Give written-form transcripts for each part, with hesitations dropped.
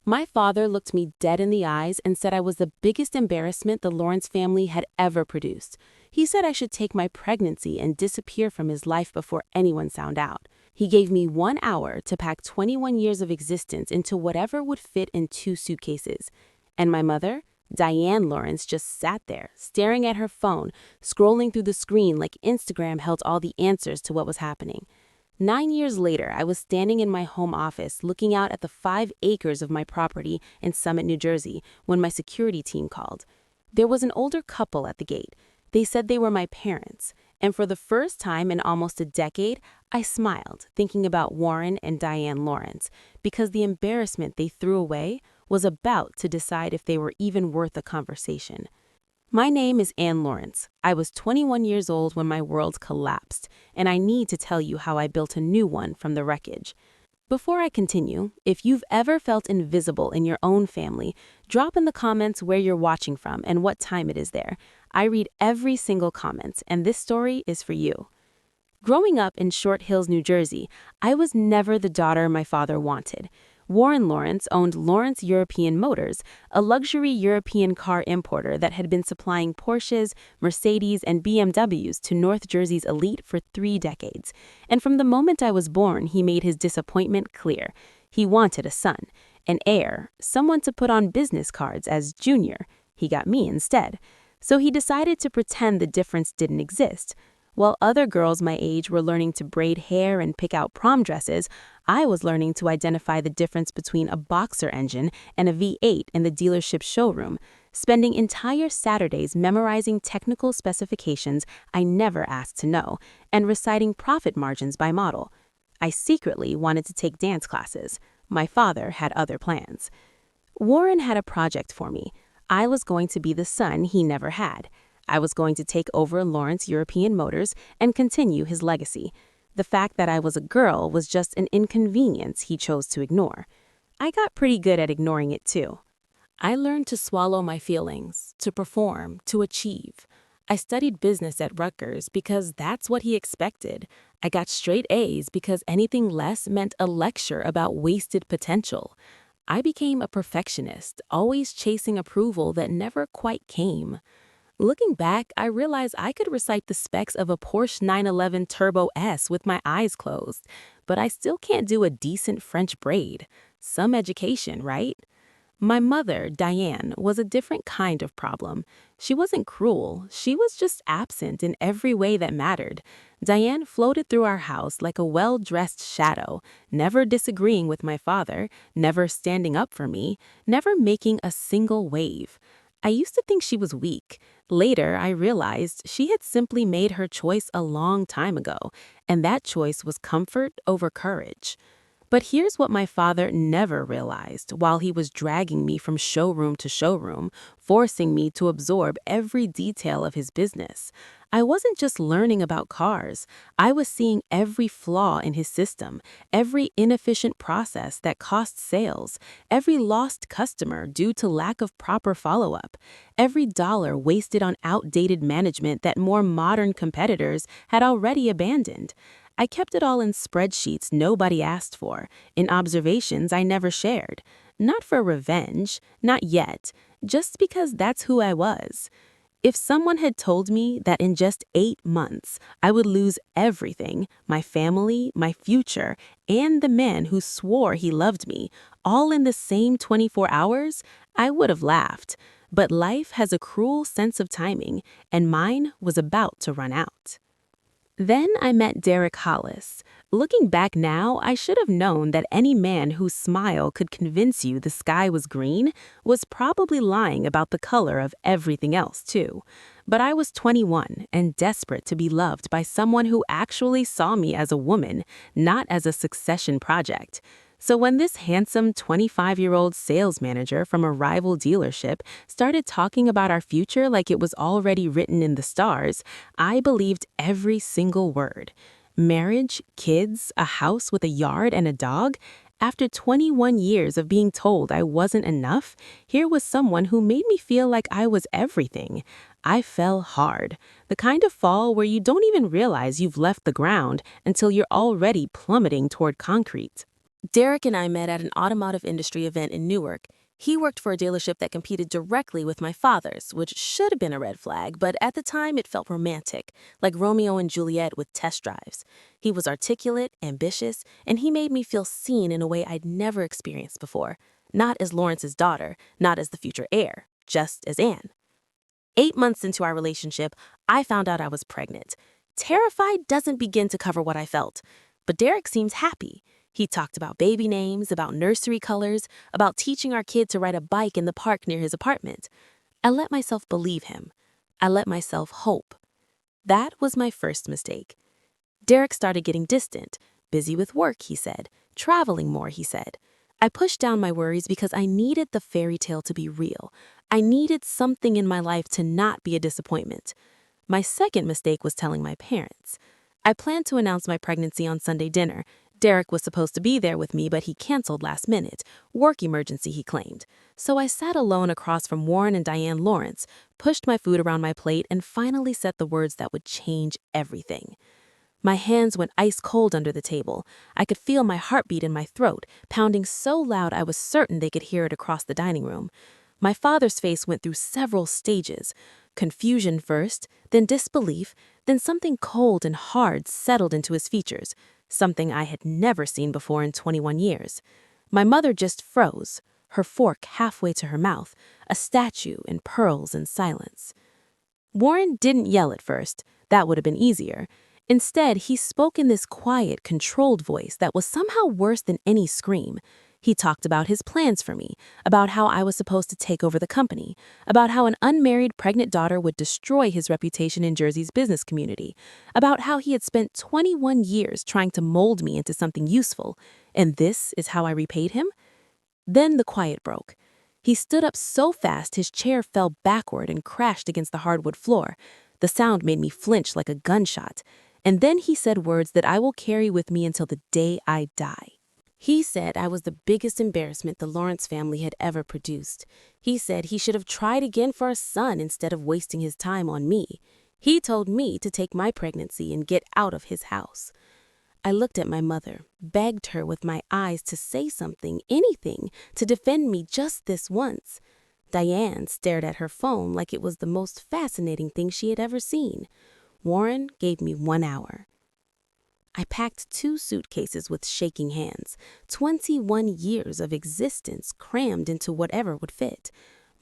My father looked me dead in the eyes and said I was the biggest embarrassment the Lawrence family had ever produced. He said I should take my pregnancy and disappear from his life before anyone found out. He gave me 1 hour to pack 21 years of existence into whatever would fit in 2 suitcases. And my mother, Diane Lawrence, just sat there, staring at her phone, scrolling through the screen like Instagram held all the answers to what was happening. 9 years later, I was standing in my home office looking out at the 5 acres of my property in Summit, New Jersey, when my security team called. There was an older couple at the gate. They said they were my parents, and for the first time in almost a decade, I smiled, thinking about Warren and Diane Lawrence, because the embarrassment they threw away was about to decide if they were even worth a conversation. My name is Ann Lawrence. I was 21 years old when my world collapsed, and I need to tell you how I built a new one from the wreckage. Before I continue, if you've ever felt invisible in your own family, drop in the comments where you're watching from and what time it is there. I read every single comment, and this story is for you. Growing up in Short Hills, New Jersey, I was never the daughter my father wanted. Warren Lawrence owned Lawrence European Motors, a luxury European car importer that had been supplying Porsches, Mercedes, and BMWs to North Jersey's elite for 3 decades. And from the moment I was born, he made his disappointment clear. He wanted a son, an heir, someone to put on business cards as Junior. He got me instead. So he decided to pretend the difference didn't exist. While other girls my age were learning to braid hair and pick out prom dresses, I was learning to identify the difference between a boxer engine and a V8 in the dealership showroom, spending entire Saturdays memorizing technical specifications I never asked to know, and reciting profit margins by model. I secretly wanted to take dance classes. My father had other plans. Warren had a project for me. I was going to be the son he never had. I was going to take over Lawrence European Motors and continue his legacy. The fact that I was a girl was just an inconvenience he chose to ignore. I got pretty good at ignoring it too. I learned to swallow my feelings, to perform, to achieve. I studied business at Rutgers because that's what he expected. I got straight A's because anything less meant a lecture about wasted potential. I became a perfectionist, always chasing approval that never quite came. Looking back, I realized I could recite the specs of a Porsche 911 Turbo S with my eyes closed, but I still can't do a decent French braid. Some education, right? My mother, Diane, was a different kind of problem. She wasn't cruel, she was just absent in every way that mattered. Diane floated through our house like a well-dressed shadow, never disagreeing with my father, never standing up for me, never making a single wave. I used to think she was weak. Later, I realized she had simply made her choice a long time ago, and that choice was comfort over courage. But here's what my father never realized while he was dragging me from showroom to showroom, forcing me to absorb every detail of his business. I wasn't just learning about cars. I was seeing every flaw in his system, every inefficient process that cost sales, every lost customer due to lack of proper follow-up, every dollar wasted on outdated management that more modern competitors had already abandoned. I kept it all in spreadsheets nobody asked for, in observations I never shared. Not for revenge, not yet, just because that's who I was. If someone had told me that in just 8 months I would lose everything, my family, my future, and the man who swore he loved me, all in the same 24 hours, I would have laughed. But life has a cruel sense of timing, and mine was about to run out. Then I met Derek Hollis. Looking back now, I should have known that any man whose smile could convince you the sky was green was probably lying about the color of everything else, too. But I was 21 and desperate to be loved by someone who actually saw me as a woman, not as a succession project. So when this handsome 25-year-old sales manager from a rival dealership started talking about our future like it was already written in the stars, I believed every single word. Marriage, kids, a house with a yard and a dog. After 21 years of being told I wasn't enough, here was someone who made me feel like I was everything. I fell hard. The kind of fall where you don't even realize you've left the ground until you're already plummeting toward concrete. Derek and I met at an automotive industry event in Newark. He worked for a dealership that competed directly with my father's, which should have been a red flag, but at the time it felt romantic, like Romeo and Juliet with test drives. He was articulate, ambitious, and he made me feel seen in a way I'd never experienced before. Not as Lawrence's daughter, not as the future heir, just as Anne. 8 months into our relationship, I found out I was pregnant. Terrified doesn't begin to cover what I felt. But Derek seems happy. He talked about baby names, about nursery colors, about teaching our kid to ride a bike in the park near his apartment. I let myself believe him. I let myself hope. That was my first mistake. Derek started getting distant, busy with work, he said, traveling more, he said. I pushed down my worries because I needed the fairy tale to be real. I needed something in my life to not be a disappointment. My second mistake was telling my parents. I planned to announce my pregnancy on Sunday dinner. Derek was supposed to be there with me, but he canceled last minute. Work emergency, he claimed. So I sat alone across from Warren and Diane Lawrence, pushed my food around my plate, and finally said the words that would change everything. My hands went ice cold under the table. I could feel my heartbeat in my throat, pounding so loud I was certain they could hear it across the dining room. My father's face went through several stages. Confusion first, then disbelief, then something cold and hard settled into his features, something I had never seen before in 21 years. My mother just froze, her fork halfway to her mouth, a statue in pearls and silence. Warren didn't yell at first. That would have been easier. Instead, he spoke in this quiet, controlled voice that was somehow worse than any scream. He talked about his plans for me, about how I was supposed to take over the company, about how an unmarried pregnant daughter would destroy his reputation in Jersey's business community, about how he had spent 21 years trying to mold me into something useful, and this is how I repaid him? Then the quiet broke. He stood up so fast his chair fell backward and crashed against the hardwood floor. The sound made me flinch like a gunshot. And then he said words that I will carry with me until the day I die. He said I was the biggest embarrassment the Lawrence family had ever produced. He said he should have tried again for a son instead of wasting his time on me. He told me to take my pregnancy and get out of his house. I looked at my mother, begged her with my eyes to say something, anything, to defend me just this once. Diane stared at her phone like it was the most fascinating thing she had ever seen. Warren gave me 1 hour. I packed 2 suitcases with shaking hands, 21 years of existence crammed into whatever would fit.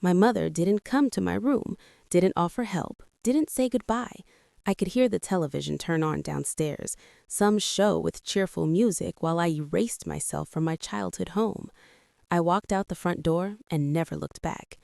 My mother didn't come to my room, didn't offer help, didn't say goodbye. I could hear the television turn on downstairs, some show with cheerful music while I erased myself from my childhood home. I walked out the front door and never looked back.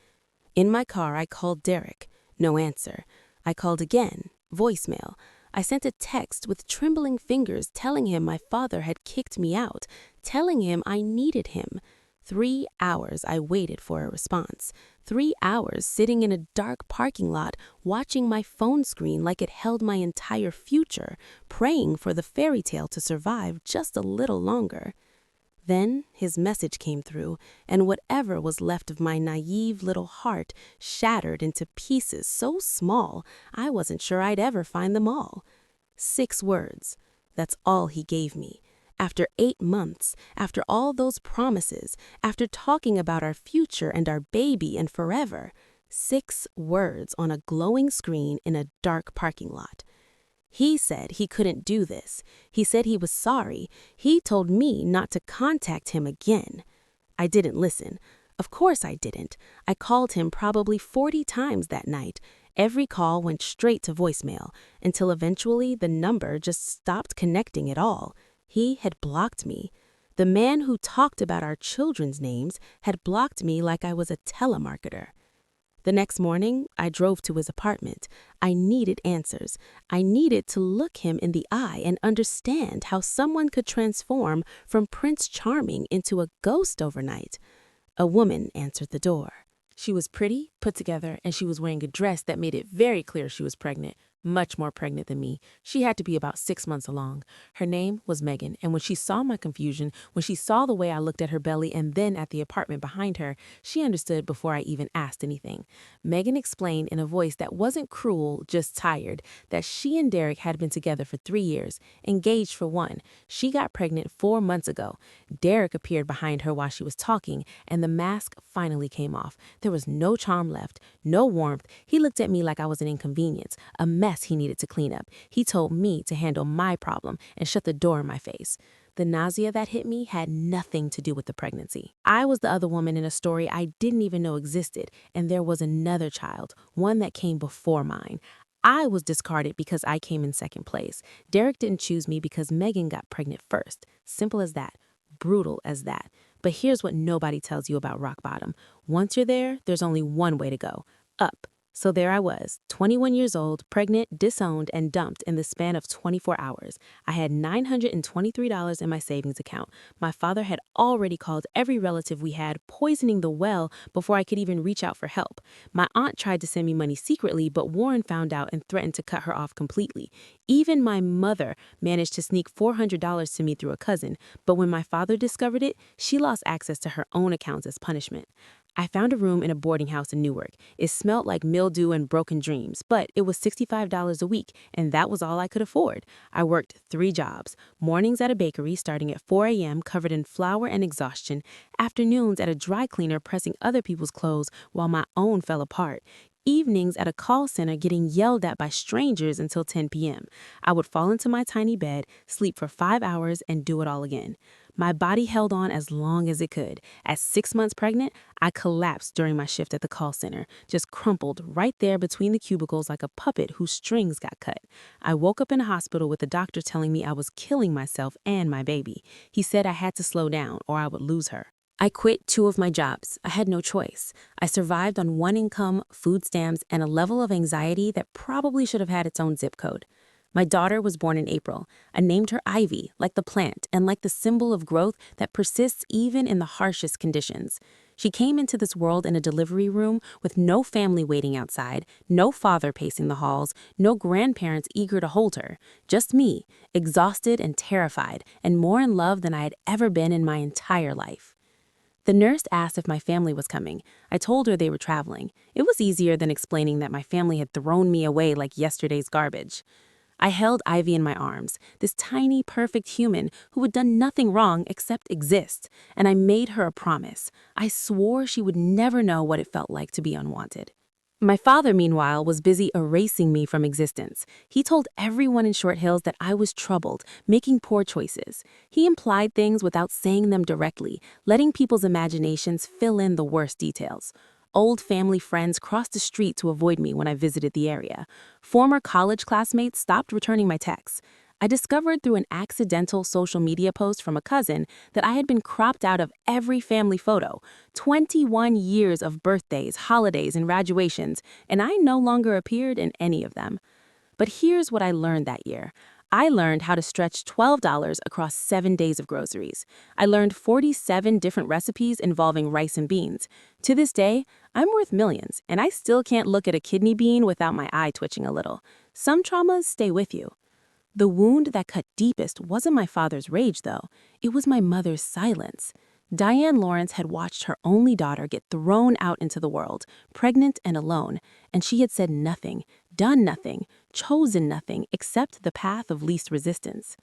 In my car, I called Derek. No answer. I called again. Voicemail. I sent a text with trembling fingers telling him my father had kicked me out, telling him I needed him. 3 hours I waited for a response. 3 hours sitting in a dark parking lot, watching my phone screen like it held my entire future, praying for the fairy tale to survive just a little longer. Then his message came through, and whatever was left of my naive little heart shattered into pieces so small I wasn't sure I'd ever find them all. 6 words. That's all he gave me. After 8 months, after all those promises, after talking about our future and our baby and forever, 6 words on a glowing screen in a dark parking lot. He said he couldn't do this. He said he was sorry. He told me not to contact him again. I didn't listen. Of course I didn't. I called him probably 40 times that night. Every call went straight to voicemail, until eventually the number just stopped connecting at all. He had blocked me. The man who talked about our children's names had blocked me like I was a telemarketer. The next morning, I drove to his apartment. I needed answers. I needed to look him in the eye and understand how someone could transform from Prince Charming into a ghost overnight. A woman answered the door. She was pretty, put together, and she was wearing a dress that made it very clear she was pregnant. much more pregnant than me. She had to be about 6 months along. Her name was Megan, and when she saw my confusion, when she saw the way I looked at her belly and then at the apartment behind her, she understood before I even asked anything. Megan explained in a voice that wasn't cruel, just tired, that she and Derek had been together for 3 years, engaged for one. She got pregnant 4 months ago. Derek appeared behind her while she was talking, and the mask finally came off. There was no charm left, no warmth. He looked at me like I was an inconvenience, a mess he needed to clean up. He told me to handle my problem and shut the door in my face. The nausea that hit me had nothing to do with the pregnancy. I was the other woman in a story I didn't even know existed, and there was another child, one that came before mine. I was discarded because I came in second place. Derek didn't choose me because Megan got pregnant first. Simple as that. Brutal as that. But here's what nobody tells you about rock bottom. Once you're there, there's only one way to go: up. So there I was, 21 years old, pregnant, disowned, and dumped in the span of 24 hours. I had $923 in my savings account. My father had already called every relative we had, poisoning the well before I could even reach out for help. My aunt tried to send me money secretly, but Warren found out and threatened to cut her off completely. Even my mother managed to sneak $400 to me through a cousin, but when my father discovered it, she lost access to her own accounts as punishment. I found a room in a boarding house in Newark. It smelled like mildew and broken dreams, but it was $65 a week, and that was all I could afford. I worked 3 jobs: mornings at a bakery starting at 4 a.m. covered in flour and exhaustion, afternoons at a dry cleaner pressing other people's clothes while my own fell apart, evenings at a call center getting yelled at by strangers until 10 p.m. I would fall into my tiny bed, sleep for 5 hours, and do it all again. My body held on as long as it could. At 6 months pregnant, I collapsed during my shift at the call center, just crumpled right there between the cubicles like a puppet whose strings got cut. I woke up in a hospital with the doctor telling me I was killing myself and my baby. He said I had to slow down or I would lose her. I quit 2 of my jobs. I had no choice. I survived on 1 income, food stamps, and a level of anxiety that probably should have had its own zip code. My daughter was born in April. I named her Ivy, like the plant and like the symbol of growth that persists even in the harshest conditions. She came into this world in a delivery room with no family waiting outside, no father pacing the halls, no grandparents eager to hold her. Just me, exhausted and terrified, and more in love than I had ever been in my entire life. The nurse asked if my family was coming. I told her they were traveling. It was easier than explaining that my family had thrown me away like yesterday's garbage. I held Ivy in my arms, this tiny, perfect human who had done nothing wrong except exist, and I made her a promise. I swore she would never know what it felt like to be unwanted. My father, meanwhile, was busy erasing me from existence. He told everyone in Short Hills that I was troubled, making poor choices. He implied things without saying them directly, letting people's imaginations fill in the worst details. Old family friends crossed the street to avoid me when I visited the area. Former college classmates stopped returning my texts. I discovered through an accidental social media post from a cousin that I had been cropped out of every family photo, 21 years of birthdays, holidays, and graduations, and I no longer appeared in any of them. But here's what I learned that year. I learned how to stretch $12 across 7 days of groceries. I learned 47 different recipes involving rice and beans. To this day, I'm worth millions, and I still can't look at a kidney bean without my eye twitching a little. Some traumas stay with you. The wound that cut deepest wasn't my father's rage, though. It was my mother's silence. Diane Lawrence had watched her only daughter get thrown out into the world, pregnant and alone, and she had said nothing, done nothing, chosen nothing except the path of least resistance.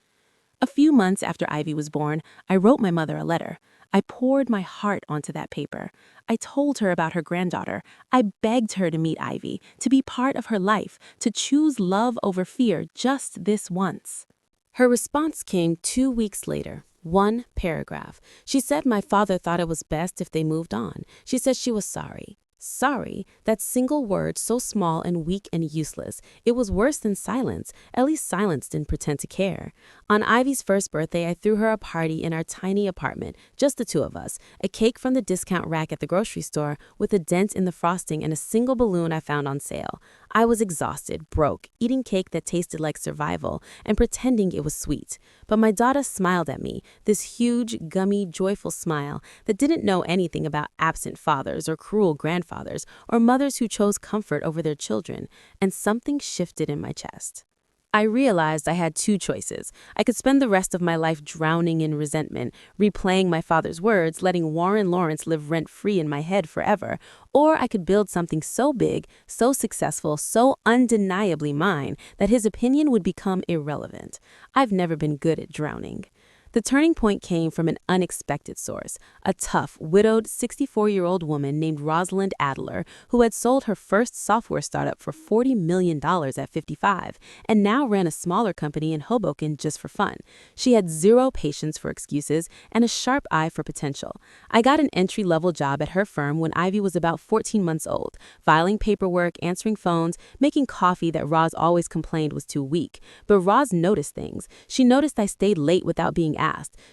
A few months after Ivy was born, I wrote my mother a letter. I poured my heart onto that paper. I told her about her granddaughter. I begged her to meet Ivy, to be part of her life, to choose love over fear just this once. Her response came 2 weeks later. 1 paragraph. She said my father thought it was best if they moved on. She said she was sorry. Sorry, that single word so small and weak and useless. It was worse than silence. At least silence didn't pretend to care. On Ivy's first birthday, I threw her a party in our tiny apartment, just the two of us, a cake from the discount rack at the grocery store with a dent in the frosting and a single balloon I found on sale. I was exhausted, broke, eating cake that tasted like survival and pretending it was sweet. But my daughter smiled at me, this huge, gummy, joyful smile that didn't know anything about absent fathers or cruel grandfathers or mothers who chose comfort over their children, and something shifted in my chest. I realized I had two choices. I could spend the rest of my life drowning in resentment, replaying my father's words, letting Warren Lawrence live rent-free in my head forever, or I could build something so big, so successful, so undeniably mine that his opinion would become irrelevant. I've never been good at drowning. The turning point came from an unexpected source, a tough, widowed 64-year-old woman named Rosalind Adler, who had sold her first software startup for $40 million at 55, and now ran a smaller company in Hoboken just for fun. She had zero patience for excuses and a sharp eye for potential. I got an entry-level job at her firm when Ivy was about 14 months old, filing paperwork, answering phones, making coffee that Roz always complained was too weak. But Roz noticed things. She noticed I stayed late without being asked.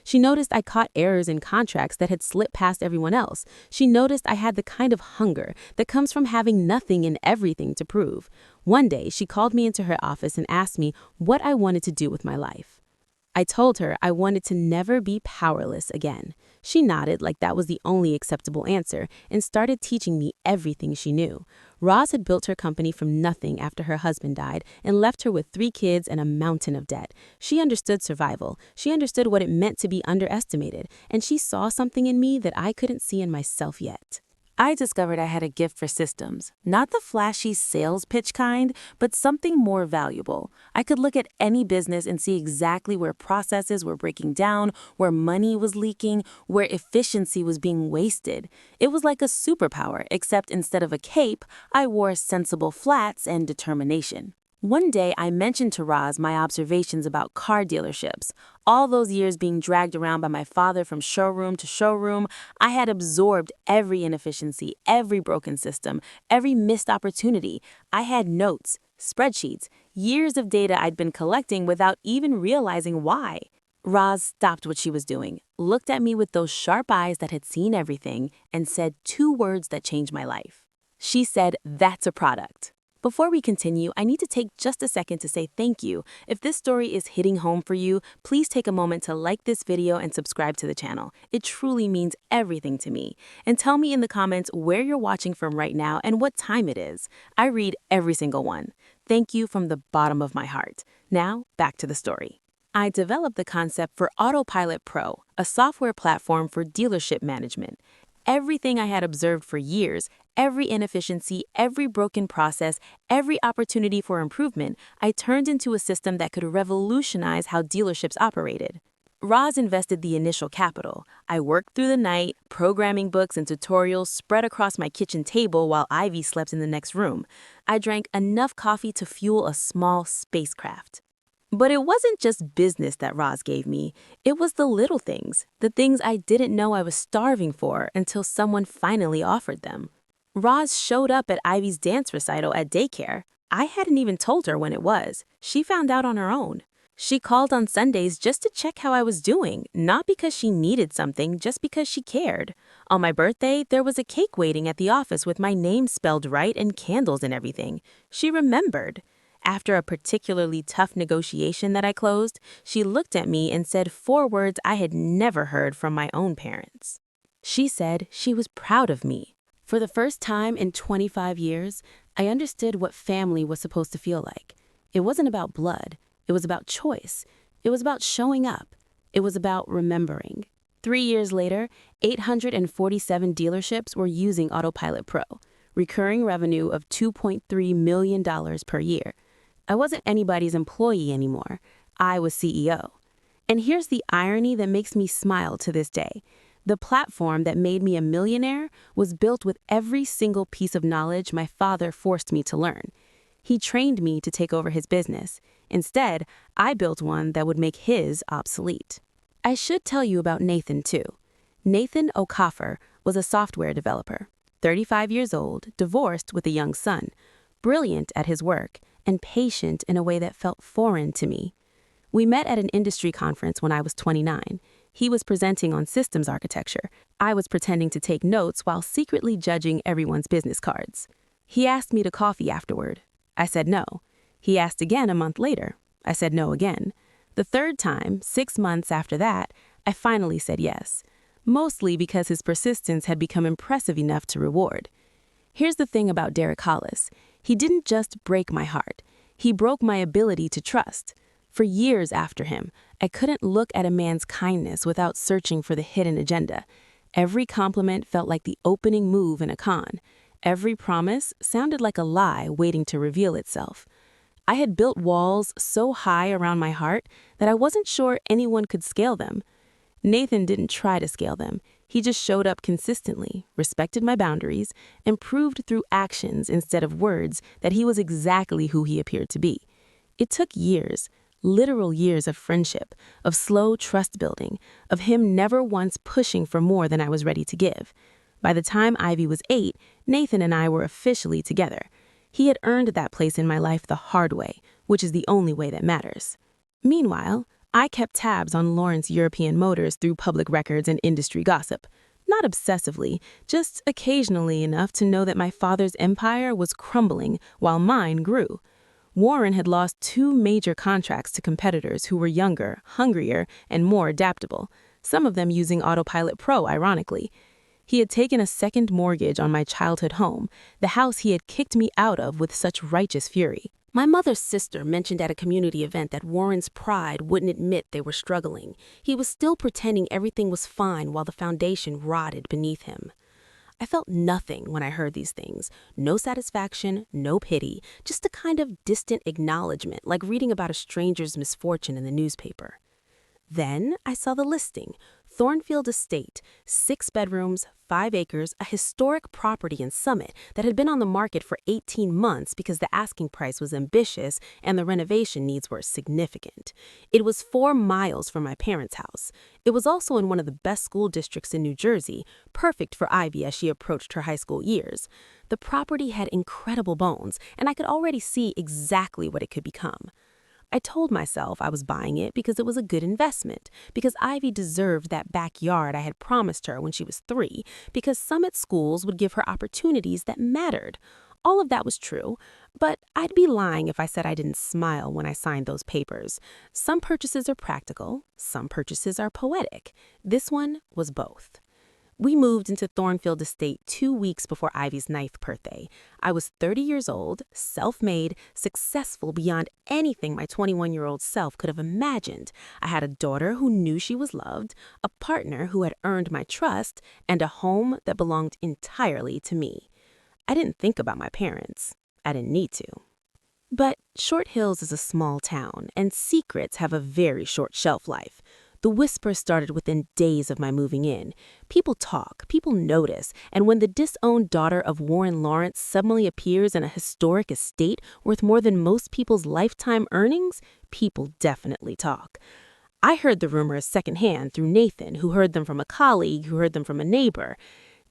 She noticed I caught errors in contracts that had slipped past everyone else. She noticed I had the kind of hunger that comes from having nothing and everything to prove. One day, she called me into her office and asked me what I wanted to do with my life. I told her I wanted to never be powerless again. She nodded like that was the only acceptable answer and started teaching me everything she knew. Roz had built her company from nothing after her husband died and left her with 3 kids and a mountain of debt. She understood survival. She understood what it meant to be underestimated, and she saw something in me that I couldn't see in myself yet. I discovered I had a gift for systems, not the flashy sales pitch kind, but something more valuable. I could look at any business and see exactly where processes were breaking down, where money was leaking, where efficiency was being wasted. It was like a superpower, except instead of a cape, I wore sensible flats and determination. One day, I mentioned to Roz my observations about car dealerships. All those years being dragged around by my father from showroom to showroom, I had absorbed every inefficiency, every broken system, every missed opportunity. I had notes, spreadsheets, years of data I'd been collecting without even realizing why. Roz stopped what she was doing, looked at me with those sharp eyes that had seen everything, and said 2 words that changed my life. She said, "That's a product." Before we continue, I need to take just a second to say thank you. If this story is hitting home for you, please take a moment to like this video and subscribe to the channel. It truly means everything to me. And tell me in the comments where you're watching from right now and what time it is. I read every single one. Thank you from the bottom of my heart. Now, back to the story. I developed the concept for Autopilot Pro, a software platform for dealership management. Everything I had observed for years, every inefficiency, every broken process, every opportunity for improvement, I turned into a system that could revolutionize how dealerships operated. Roz invested the initial capital. I worked through the night, programming books and tutorials spread across my kitchen table while Ivy slept in the next room. I drank enough coffee to fuel a small spacecraft. But it wasn't just business that Roz gave me. It was the little things, the things I didn't know I was starving for until someone finally offered them. Roz showed up at Ivy's dance recital at daycare. I hadn't even told her when it was. She found out on her own. She called on Sundays just to check how I was doing, not because she needed something, just because she cared. On my birthday, there was a cake waiting at the office with my name spelled right and candles and everything. She remembered. After a particularly tough negotiation that I closed, she looked at me and said 4 words I had never heard from my own parents. She said she was proud of me. For the first time in 25 years, I understood what family was supposed to feel like. It wasn't about blood. It was about choice. It was about showing up. It was about remembering. 3 years later, 847 dealerships were using Autopilot Pro, recurring revenue of $2.3 million per year. I wasn't anybody's employee anymore. I was CEO. And here's the irony that makes me smile to this day. The platform that made me a millionaire was built with every single piece of knowledge my father forced me to learn. He trained me to take over his business. Instead, I built one that would make his obsolete. I should tell you about Nathan, too. Nathan Okafor was a software developer, 35 years old, divorced with a young son, brilliant at his work, and patient in a way that felt foreign to me. We met at an industry conference when I was 29. He was presenting on systems architecture. I was pretending to take notes while secretly judging everyone's business cards. He asked me to coffee afterward. I said no. He asked again a month later. I said no again. The third time, 6 months after that, I finally said yes, mostly because his persistence had become impressive enough to reward. Here's the thing about Derek Hollis. He didn't just break my heart. He broke my ability to trust. For years after him, I couldn't look at a man's kindness without searching for the hidden agenda. Every compliment felt like the opening move in a con. Every promise sounded like a lie waiting to reveal itself. I had built walls so high around my heart that I wasn't sure anyone could scale them. Nathan didn't try to scale them. He just showed up consistently, respected my boundaries, and proved through actions instead of words that he was exactly who he appeared to be. It took years, literal years of friendship, of slow trust building, of him never once pushing for more than I was ready to give. By the time Ivy was 8, Nathan and I were officially together. He had earned that place in my life the hard way, which is the only way that matters. Meanwhile, I kept tabs on Lawrence European Motors through public records and industry gossip. Not obsessively, just occasionally enough to know that my father's empire was crumbling while mine grew. Warren had lost 2 major contracts to competitors who were younger, hungrier, and more adaptable, some of them using Autopilot Pro, ironically. He had taken a second mortgage on my childhood home, the house he had kicked me out of with such righteous fury. My mother's sister mentioned at a community event that Warren's pride wouldn't admit they were struggling. He was still pretending everything was fine while the foundation rotted beneath him. I felt nothing when I heard these things. No satisfaction, no pity, just a kind of distant acknowledgement, like reading about a stranger's misfortune in the newspaper. Then I saw the listing. Thornfield Estate, 6 bedrooms, 5 acres, a historic property in Summit that had been on the market for 18 months because the asking price was ambitious and the renovation needs were significant. It was 4 miles from my parents' house. It was also in one of the best school districts in New Jersey, perfect for Ivy as she approached her high school years. The property had incredible bones, and I could already see exactly what it could become. I told myself I was buying it because it was a good investment, because Ivy deserved that backyard I had promised her when she was 3, because Summit schools would give her opportunities that mattered. All of that was true, but I'd be lying if I said I didn't smile when I signed those papers. Some purchases are practical, some purchases are poetic. This one was both. We moved into Thornfield Estate 2 weeks before Ivy's 9th birthday. I was 30 years old, self-made, successful beyond anything my 21-year-old self could have imagined. I had a daughter who knew she was loved, a partner who had earned my trust, and a home that belonged entirely to me. I didn't think about my parents. I didn't need to. But Short Hills is a small town, and secrets have a very short shelf life. The whisper started within days of my moving in. People talk, people notice, and when the disowned daughter of Warren Lawrence suddenly appears in a historic estate worth more than most people's lifetime earnings, people definitely talk. I heard the rumors secondhand through Nathan, who heard them from a colleague, who heard them from a neighbor.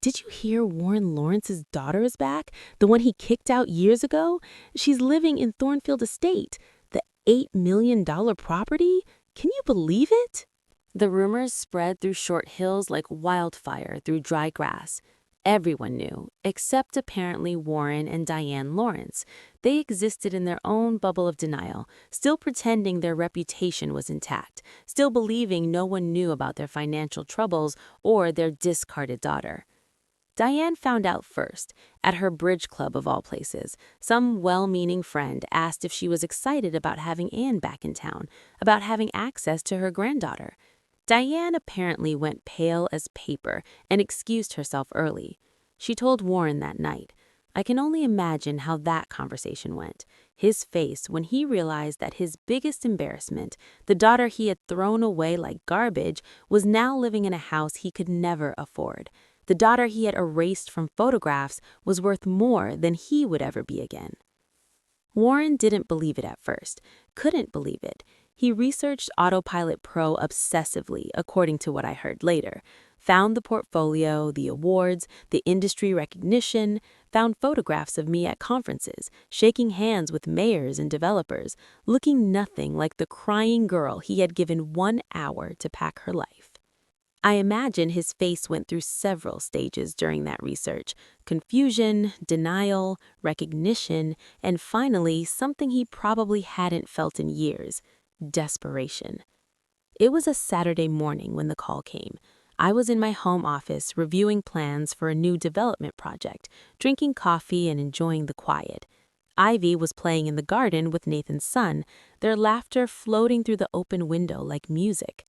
Did you hear Warren Lawrence's daughter is back? The one he kicked out years ago? She's living in Thornfield Estate, the $8 million property? Can you believe it? The rumors spread through Short Hills like wildfire through dry grass. Everyone knew, except apparently Warren and Diane Lawrence. They existed in their own bubble of denial, still pretending their reputation was intact, still believing no one knew about their financial troubles or their discarded daughter. Diane found out first, at her bridge club of all places. Some well-meaning friend asked if she was excited about having Anne back in town, about having access to her granddaughter. Diane apparently went pale as paper and excused herself early. She told Warren that night. I can only imagine how that conversation went. His face when he realized that his biggest embarrassment, the daughter he had thrown away like garbage, was now living in a house he could never afford. The daughter he had erased from photographs was worth more than he would ever be again. Warren didn't believe it at first, couldn't believe it. He researched Autopilot Pro obsessively, according to what I heard later. found the portfolio, the awards, the industry recognition, found photographs of me at conferences, shaking hands with mayors and developers, looking nothing like the crying girl he had given 1 hour to pack her life. I imagine his face went through several stages during that research: confusion, denial, recognition, and finally something he probably hadn't felt in years: desperation. It was a Saturday morning when the call came. I was in my home office reviewing plans for a new development project, drinking coffee and enjoying the quiet. Ivy was playing in the garden with Nathan's son, their laughter floating through the open window like music.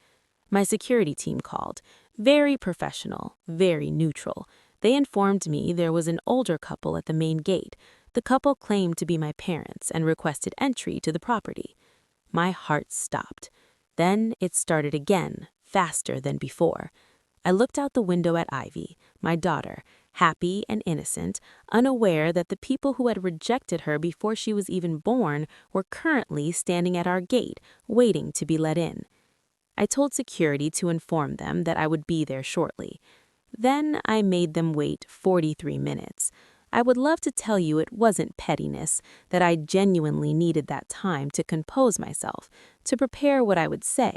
My security team called. Very professional, very neutral. They informed me there was an older couple at the main gate. The couple claimed to be my parents and requested entry to the property. My heart stopped. Then it started again, faster than before. I looked out the window at Ivy, my daughter, happy and innocent, unaware that the people who had rejected her before she was even born were currently standing at our gate, waiting to be let in. I told security to inform them that I would be there shortly. Then I made them wait 43 minutes. I would love to tell you it wasn't pettiness, that I genuinely needed that time to compose myself, to prepare what I would say,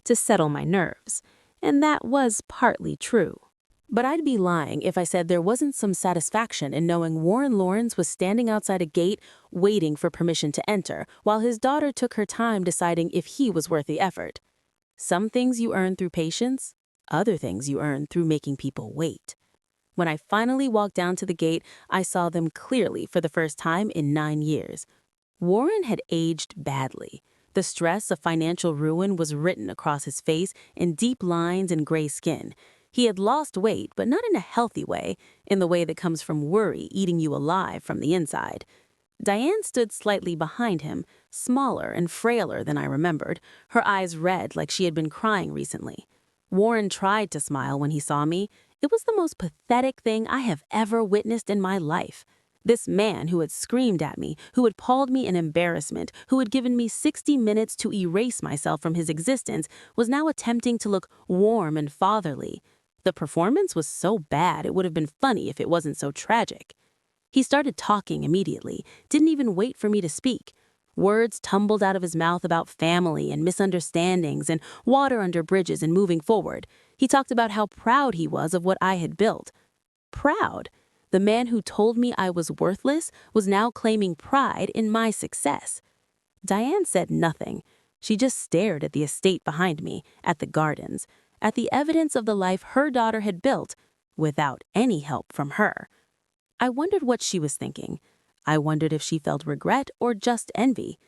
to settle my nerves. And that was partly true. But I'd be lying if I said there wasn't some satisfaction in knowing Warren Lawrence was standing outside a gate waiting for permission to enter, while his daughter took her time deciding if he was worth the effort. Some things you earn through patience, other things you earn through making people wait. When I finally walked down to the gate, I saw them clearly for the first time in 9 years. Warren had aged badly. The stress of financial ruin was written across his face in deep lines and gray skin. He had lost weight, but not in a healthy way, in the way that comes from worry eating you alive from the inside. Diane stood slightly behind him, smaller and frailer than I remembered, her eyes red like she had been crying recently. Warren tried to smile when he saw me. It was the most pathetic thing I have ever witnessed in my life. This man who had screamed at me, who had called me an embarrassment, who had given me 60 minutes to erase myself from his existence, was now attempting to look warm and fatherly. The performance was so bad it would have been funny if it wasn't so tragic. He started talking immediately, didn't even wait for me to speak. Words tumbled out of his mouth about family and misunderstandings and water under bridges and moving forward. He talked about how proud he was of what I had built. Proud? The man who told me I was worthless was now claiming pride in my success. Diane said nothing. She just stared at the estate behind me, at the gardens, at the evidence of the life her daughter had built, without any help from her. I wondered what she was thinking. I wondered if she felt regret or just envy.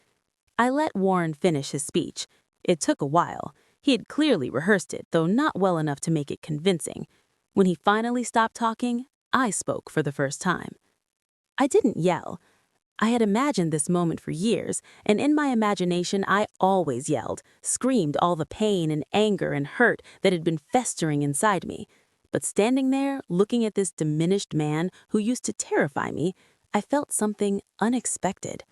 I let Warren finish his speech. It took a while. He had clearly rehearsed it, though not well enough to make it convincing. When he finally stopped talking, I spoke for the first time. I didn't yell. I had imagined this moment for years, and in my imagination I always yelled, screamed all the pain and anger and hurt that had been festering inside me. But standing there, looking at this diminished man who used to terrify me, I felt something unexpected.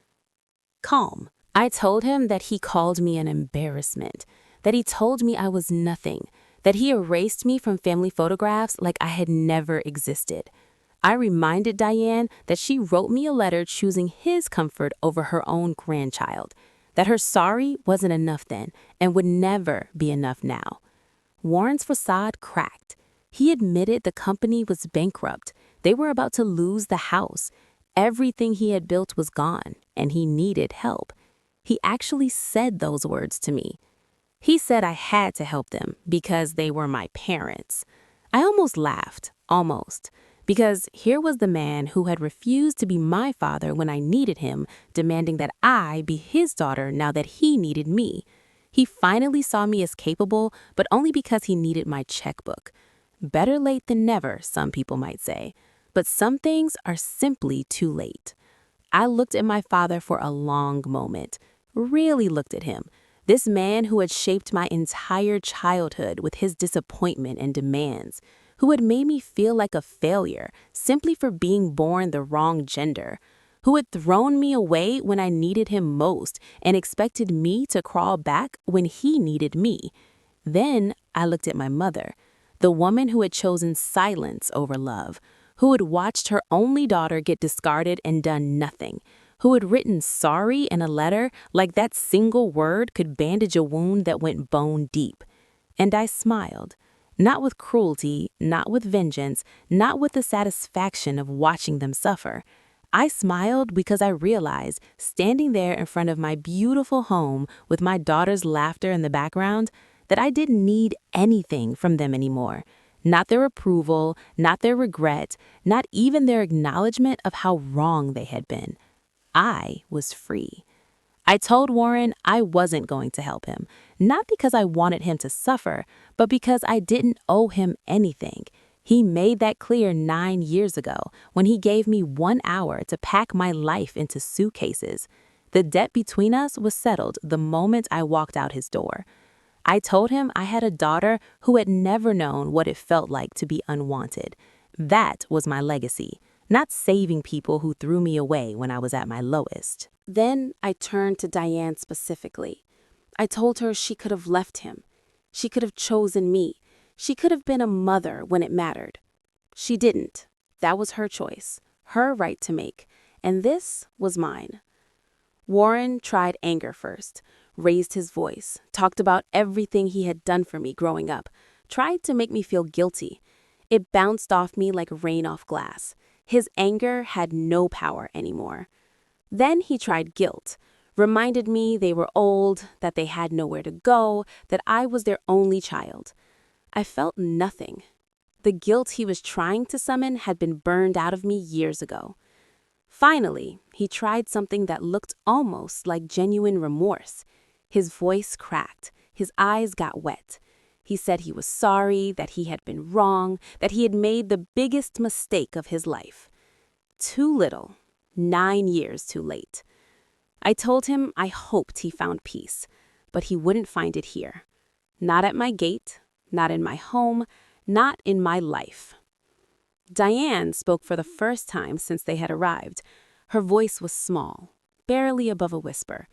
Calm. I told him that he called me an embarrassment, that he told me I was nothing, that he erased me from family photographs like I had never existed. I reminded Diane that she wrote me a letter choosing his comfort over her own grandchild, that her sorry wasn't enough then and would never be enough now. Warren's facade cracked. He admitted the company was bankrupt. They were about to lose the house. Everything he had built was gone, and he needed help. He actually said those words to me. He said I had to help them because they were my parents. I almost laughed, because here was the man who had refused to be my father when I needed him, demanding that I be his daughter now that he needed me. He finally saw me as capable, but only because he needed my checkbook. Better late than never, some people might say. But some things are simply too late. I looked at my father for a long moment, really looked at him. This man who had shaped my entire childhood with his disappointment and demands, who had made me feel like a failure simply for being born the wrong gender, who had thrown me away when I needed him most and expected me to crawl back when he needed me. Then I looked at my mother, the woman who had chosen silence over love, who had watched her only daughter get discarded and done nothing, who had written sorry in a letter like that single word could bandage a wound that went bone deep. And I smiled, not with cruelty, not with vengeance, not with the satisfaction of watching them suffer. I smiled because I realized, standing there in front of my beautiful home with my daughter's laughter in the background, that I didn't need anything from them anymore. Not their approval, not their regret, not even their acknowledgement of how wrong they had been. I was free. I told Warren I wasn't going to help him, not because I wanted him to suffer, but because I didn't owe him anything. He made that clear 9 years ago when he gave me 1 hour to pack my life into suitcases. The debt between us was settled the moment I walked out his door. I told him I had a daughter who had never known what it felt like to be unwanted. That was my legacy, not saving people who threw me away when I was at my lowest. Then I turned to Diane specifically. I told her she could have left him. She could have chosen me. She could have been a mother when it mattered. She didn't. That was her choice, her right to make, and this was mine. Warren tried anger first, raised his voice, talked about everything he had done for me growing up, tried to make me feel guilty. It bounced off me like rain off glass. His anger had no power anymore. Then he tried guilt, reminded me they were old, that they had nowhere to go, that I was their only child. I felt nothing. The guilt he was trying to summon had been burned out of me years ago. Finally, he tried something that looked almost like genuine remorse. His voice cracked, his eyes got wet. He said he was sorry, that he had been wrong, that he had made the biggest mistake of his life. Too little, 9 years too late. I told him I hoped he found peace, but he wouldn't find it here. Not at my gate, not in my home, not in my life. Diane spoke for the first time since they had arrived. Her voice was small, barely above a whisper.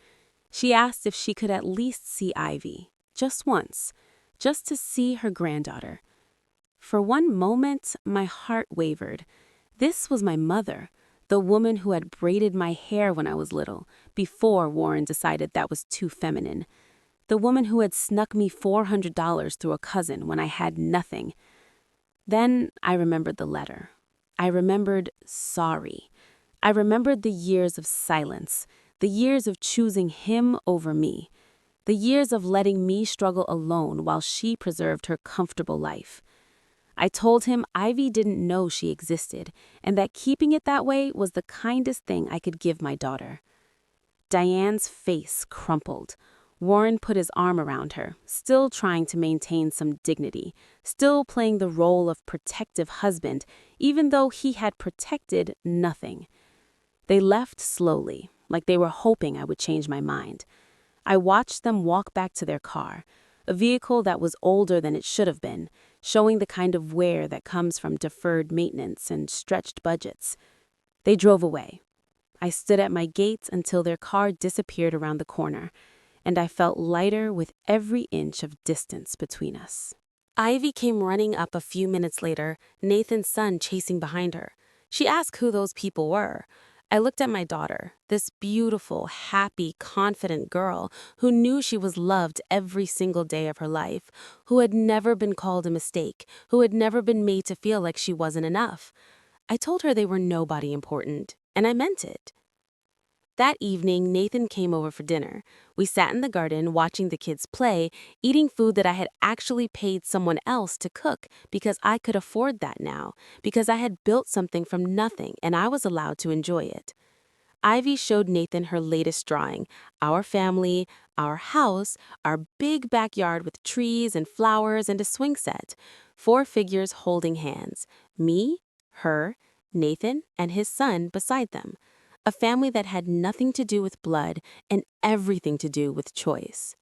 She asked if she could at least see Ivy, just once, just to see her granddaughter. For one moment, my heart wavered. This was my mother, the woman who had braided my hair when I was little, before Warren decided that was too feminine. The woman who had snuck me $400 through a cousin when I had nothing. Then I remembered the letter. I remembered sorry. I remembered the years of silence, the years of choosing him over me, the years of letting me struggle alone while she preserved her comfortable life. I told him Ivy didn't know she existed, and that keeping it that way was the kindest thing I could give my daughter. Diane's face crumpled. Warren put his arm around her, still trying to maintain some dignity, still playing the role of protective husband, even though he had protected nothing. They left slowly, like they were hoping I would change my mind. I watched them walk back to their car, a vehicle that was older than it should have been, showing the kind of wear that comes from deferred maintenance and stretched budgets. They drove away. I stood at my gate until their car disappeared around the corner, and I felt lighter with every inch of distance between us. Ivy came running up a few minutes later, Nathan's son chasing behind her. She asked who those people were. I looked at my daughter, this beautiful, happy, confident girl who knew she was loved every single day of her life, who had never been called a mistake, who had never been made to feel like she wasn't enough. I told her they were nobody important, and I meant it. That evening, Nathan came over for dinner. We sat in the garden watching the kids play, eating food that I had actually paid someone else to cook because I could afford that now, because I had built something from nothing and I was allowed to enjoy it. Ivy showed Nathan her latest drawing, our family, our house, our big backyard with trees and flowers and a swing set, 4 figures holding hands, me, her, Nathan, and his son beside them. A family that had nothing to do with blood and everything to do with choice.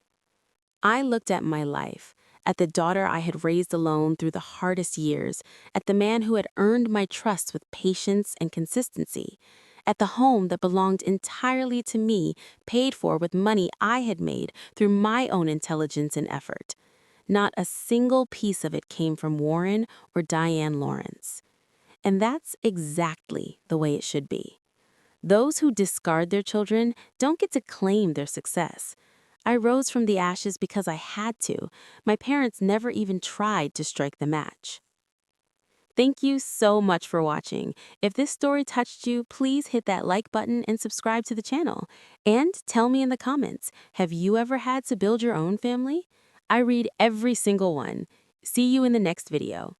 I looked at my life, at the daughter I had raised alone through the hardest years, at the man who had earned my trust with patience and consistency, at the home that belonged entirely to me, paid for with money I had made through my own intelligence and effort. Not a single piece of it came from Warren or Diane Lawrence. And that's exactly the way it should be. Those who discard their children don't get to claim their success. I rose from the ashes because I had to. My parents never even tried to strike the match. Thank you so much for watching. If this story touched you, please hit that like button and subscribe to the channel. And tell me in the comments, have you ever had to build your own family? I read every single one. See you in the next video.